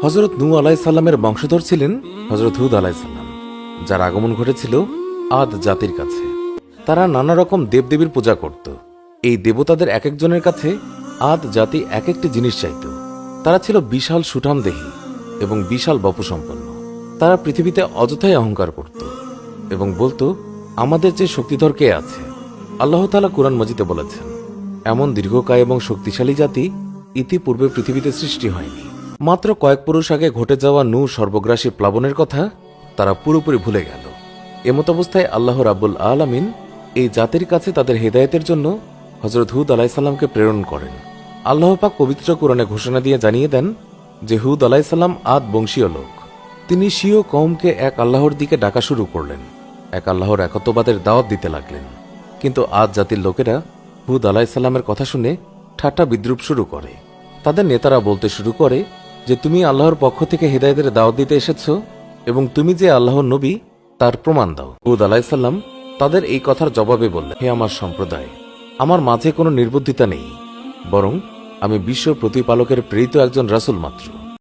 হযরত নূহ আলাইহিস সালামের বংশধর ছিলেন হযরত হুদ আলাইহিস সালাম, যার আগমন ঘটেছিল আদ জাতির কাছে। তারা নানা রকম দেবদেবীর পূজা করত। এই দেবতাদের এক একজনের কাছে আদ জাতি এক একটি জিনিস চাইত। তারা ছিল বিশাল সুঠামদেহী এবং বিশাল বপুসম্পন্ন। তারা পৃথিবীতে অযথাই অহংকার করত এবং বলতো, আমাদের যে শক্তিধর কে আছে? আল্লাহ তাআলা কুরআন মাজিদে বলেছেন, এমন দীর্ঘকায় এবং শক্তিশালী জাতি ইতিপূর্বে পৃথিবীতে সৃষ্টি হয়নি। মাত্র কয়েক পুরুষ আগে ঘটে যাওয়া নূহ সর্বগ্রাসী প্লাবনের কথা তারা পুরোপুরি ভুলে গেল। এমত অবস্থায় আল্লাহ রাব্বুল আলামিন এই জাতির কাছে তাদের হেদায়েতের জন্য হযরত হুদ আলাইহিস সালামকে প্রেরণ করেন। আল্লাহ পাক পবিত্র কোরআনে ঘোষণা দিয়ে জানিয়ে দেন যে হুদ আলাইহিস সালাম আদ বংশীয় লোক। তিনি স্বীয় কওমকে এক আল্লাহর দিকে ডাকা শুরু করলেন, এক আল্লাহর একত্ববাদের দাওয়াত দিতে লাগলেন। কিন্তু আদ জাতির লোকেরা হুদ আলাইহিস সালামের কথা শুনে ঠাট্টা বিদ্রুপ শুরু করে। তাদের নেতারা বলতে শুরু করে যে তুমি আল্লাহর পক্ষ থেকে হেদায়েতের দাওয়াত দিতে এসেছ এবং তুমি যে আল্লাহর নবী তার প্রমাণ দাও। হুদ আলাইহিস সালাম তাদের এই কথার জবাবে বললেন, হে আমার সম্প্রদায়, আমার মাঝে কোনো নির্বুদ্ধিতা নেই, বরং আমি বিশ্ব প্রতিপালকের প্রেরিত একজন রাসূল মাত্র।